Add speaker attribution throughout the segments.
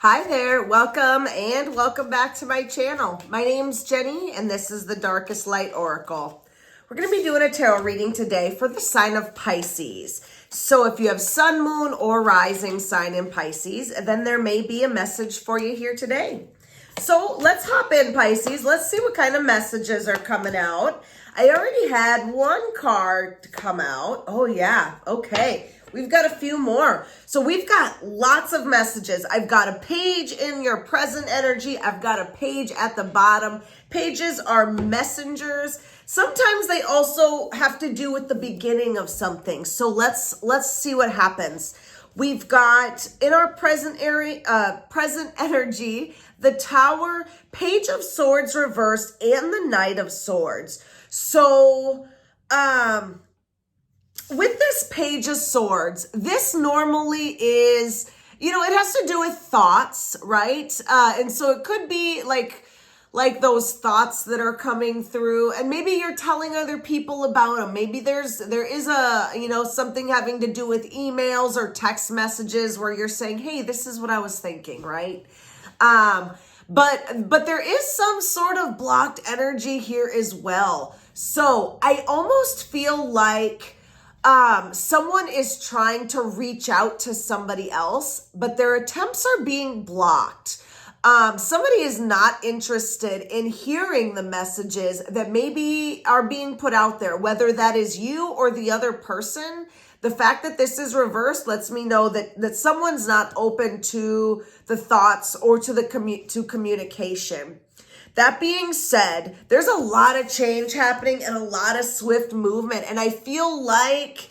Speaker 1: Hi there, welcome back to my channel. My name's Jenny and this is the Darkest Light Oracle. We're going to be doing a tarot reading today for the sign of Pisces. So if you have sun, moon, or rising sign in Pisces, then there may be a message for you here today. So let's hop in, Pisces. Let's see what kind of messages are coming out. I already had one card come out. Oh yeah, okay. We've got a few more. So we've got lots of messages. I've got a page in your present energy. I've got a page at the bottom. Pages are messengers. Sometimes they also have to do with the beginning of something. So let's see what happens. We've got in our present energy, the Tower, Page of Swords reversed, and the Knight of Swords. So, with this Page of Swords, this normally is, it has to do with thoughts, right? And so it could be like those thoughts that are coming through, and maybe you're telling other people about them. Maybe there is something having to do with emails or text messages where you're saying, hey, this is what I was thinking, right? But there is some sort of blocked energy here as well. So I almost feel like someone is trying to reach out to somebody else, but their attempts are being blocked. Somebody is not interested in hearing the messages that maybe are being put out there, whether that is you or the other person. The fact that this is reversed lets me know that someone's not open to the thoughts or to communication. That being said, there's a lot of change happening and a lot of swift movement. And I feel like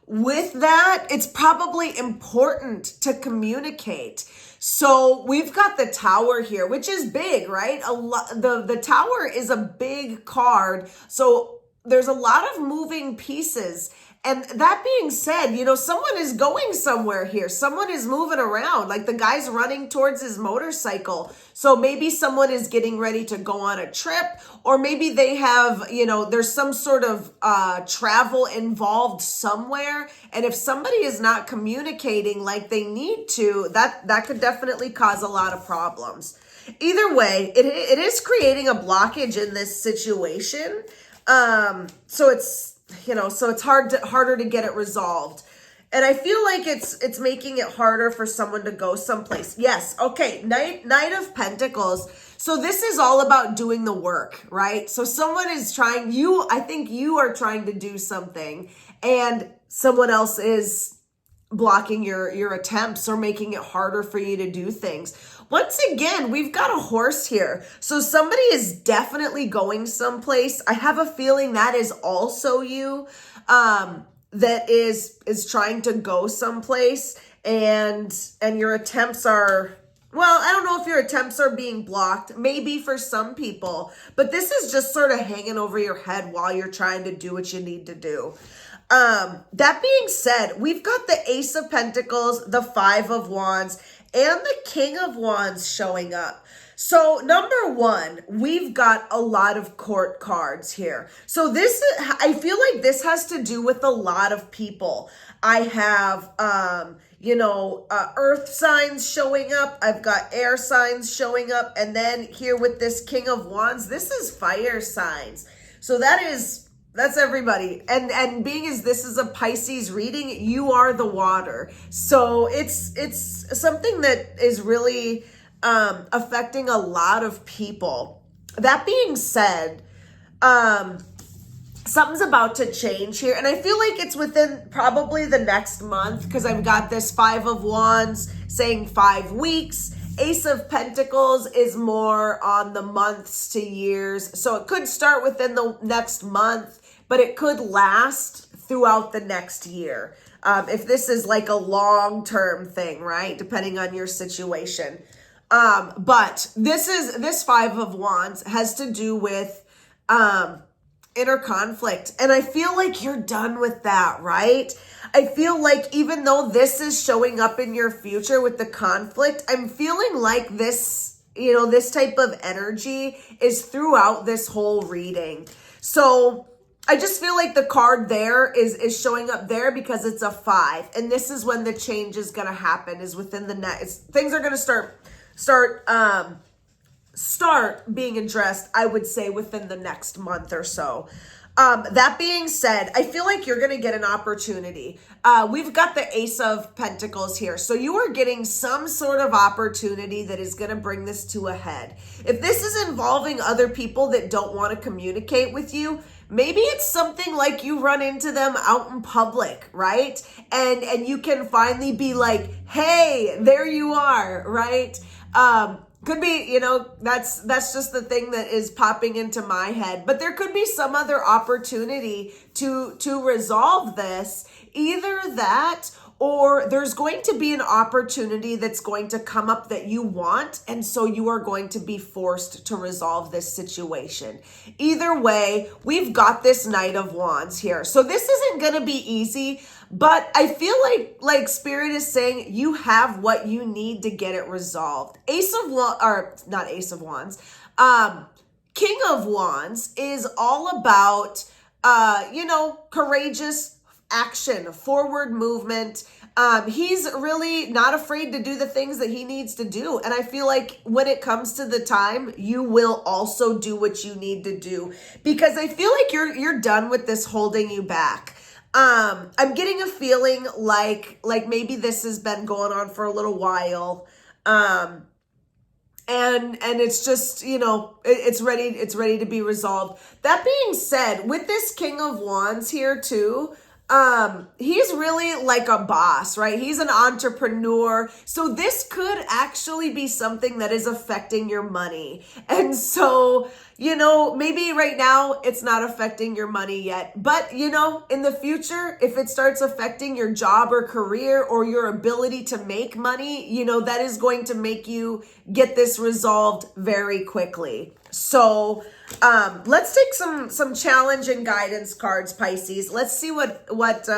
Speaker 1: with that, it's probably important to communicate. So we've got the Tower here, which is big, right? The Tower is a big card. So there's a lot of moving pieces. And that being said, someone is going somewhere here. Someone is moving around, like the guy's running towards his motorcycle. So maybe someone is getting ready to go on a trip, or maybe they have, there's some sort of travel involved somewhere. And if somebody is not communicating like they need to, that could definitely cause a lot of problems. Either way, it is creating a blockage in this situation. So it's harder to get it resolved. And I feel like it's making it harder for someone to go someplace. Yes, okay, Knight of Pentacles. So this is all about doing the work, right? So someone is I think you are trying to do something and someone else is blocking your attempts or making it harder for you to do things. Once again, we've got a horse here. So somebody is definitely going someplace. I have a feeling that is also you, that is trying to go someplace, and your attempts are, well, I don't know if your attempts are being blocked, maybe for some people, but this is just sort of hanging over your head while you're trying to do what you need to do. That being said, we've got the Ace of Pentacles, the Five of Wands, and the King of Wands showing up. So number one, we've got a lot of court cards here. So I feel like this has to do with a lot of people. I have, earth signs showing up. I've got air signs showing up. And then here with this King of Wands, this is fire signs. So that's everybody. And being as this is a Pisces reading, you are the water. So it's something that is really affecting a lot of people. That being said, something's about to change here. And I feel like it's within probably the next month, because I've got this Five of Wands saying 5 weeks. Ace of Pentacles is more on the months to years. So it could start within the next month, but it could last throughout the next year. If this is like a long-term thing, right? Depending on your situation. But this Five of Wands has to do with inner conflict. And I feel like you're done with that, right? I feel like even though this is showing up in your future with the conflict, I'm feeling like this type of energy is throughout this whole reading. So I just feel like the card there is showing up there because it's a 5. And this is when the change is going to happen, is within the next, things are going to start start being addressed, I would say, within the next month or so. That being said, I feel like you're going to get an opportunity. We've got the Ace of Pentacles here. So you are getting some sort of opportunity that is going to bring this to a head. If this is involving other people that don't want to communicate with you, maybe it's something like you run into them out in public, right? And you can finally be like, hey, there you are, right? Could be, that's just the thing that is popping into my head. But there could be some other opportunity to resolve this. Either that, or there's going to be an opportunity that's going to come up that you want, and so you are going to be forced to resolve this situation. Either way, we've got this Knight of Wands here. So this isn't going to be easy, but I feel like Spirit is saying you have what you need to get it resolved. Not Ace of Wands. King of Wands is all about, courageous action, forward movement. He's really not afraid to do the things that he needs to do. And I feel like when it comes to the time, you will also do what you need to do, because I feel like you're done with this holding you back. I'm getting a feeling like maybe this has been going on for a little while. And it's just, it's ready to be resolved. That being said, with this King of Wands here too, he's really like a boss, right? He's an entrepreneur. So this could actually be something that is affecting your money. And so, maybe right now it's not affecting your money yet, but in the future, if it starts affecting your job or career or your ability to make money, that is going to make you get this resolved very quickly. So, let's take some challenge and guidance cards, Pisces. Let's see what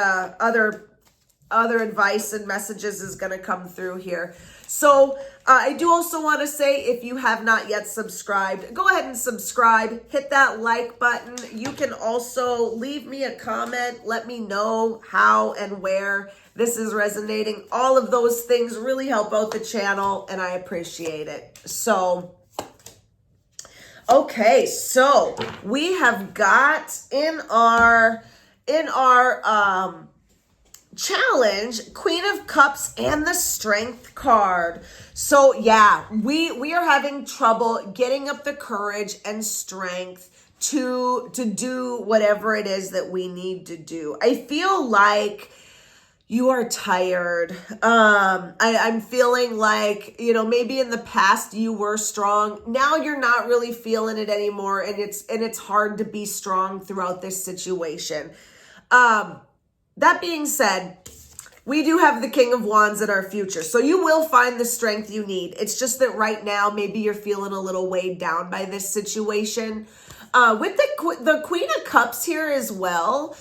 Speaker 1: other advice and messages is going to come through here. So, I do also want to say, if you have not yet subscribed, go ahead and subscribe, hit that like button. You can also leave me a comment. Let me know how and where this is resonating. All of those things really help out the channel, and I appreciate it. So, okay, so we have got in our challenge, Queen of Cups and the Strength card. So yeah, we are having trouble getting up the courage and strength to do whatever it is that we need to do. I feel like you are tired. I'm feeling like, maybe in the past you were strong. Now you're not really feeling it anymore. And it's hard to be strong throughout this situation. That being said, we do have the King of Wands in our future. So you will find the strength you need. It's just that right now, maybe you're feeling a little weighed down by this situation. With the Queen of Cups here as well,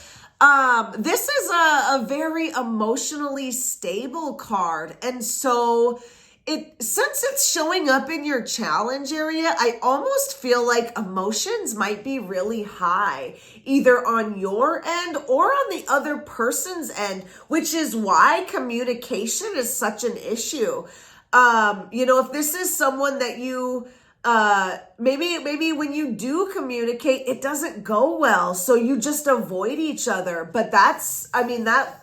Speaker 1: this is a very emotionally stable card. And so since it's showing up in your challenge area, I almost feel like emotions might be really high, either on your end or on the other person's end, which is why communication is such an issue. If this is someone that you, maybe when you do communicate, it doesn't go well. So you just avoid each other. But that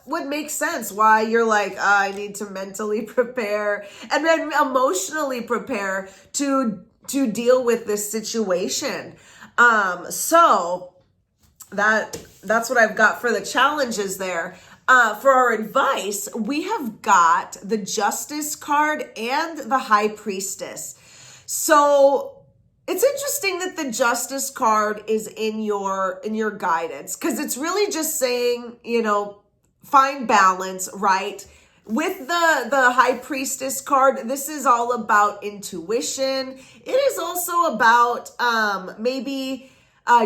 Speaker 1: would make sense why you're like, I need to mentally prepare and then emotionally prepare to deal with this situation. So that's what I've got for the challenges there. For our advice, we have got the Justice card and the High Priestess. So it's interesting that the Justice card is in your guidance, because it's really just saying, find balance, right? With the High Priestess card, this is all about intuition. It is also about maybe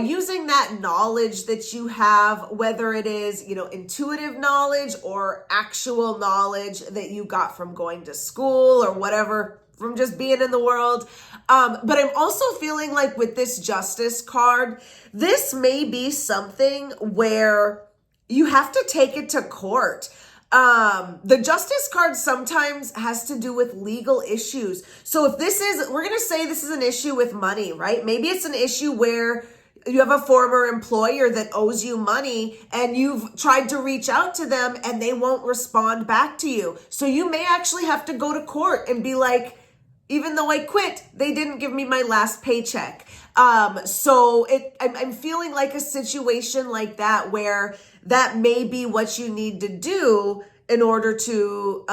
Speaker 1: using that knowledge that you have, whether it is, intuitive knowledge or actual knowledge that you got from going to school or whatever, from just being in the world. But I'm also feeling like with this Justice card, this may be something where you have to take it to court. The Justice card sometimes has to do with legal issues. So if we're going to say this is an issue with money, right? Maybe it's an issue where you have a former employer that owes you money and you've tried to reach out to them and they won't respond back to you. So you may actually have to go to court and be like, even though I quit, they didn't give me my last paycheck. I'm feeling like a situation like that where that may be what you need to do in order to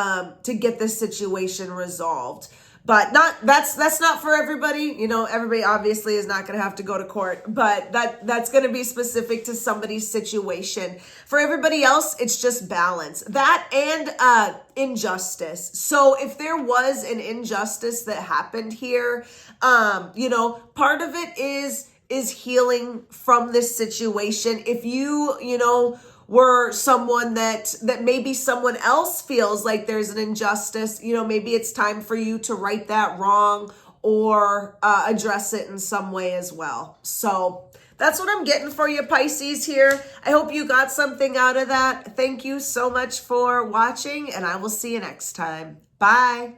Speaker 1: get this situation resolved. But that's not for everybody. You know, everybody obviously is not going to have to go to court, but that's going to be specific to somebody's situation. For everybody else, it's just balance. That and injustice. So if there was an injustice that happened here, part of it is healing from this situation. If you were someone that maybe someone else feels like there's an injustice, maybe it's time for you to right that wrong or address it in some way as well. So that's what I'm getting for you, Pisces, here. I hope you got something out of that. Thank you so much for watching, and I will see you next time. Bye.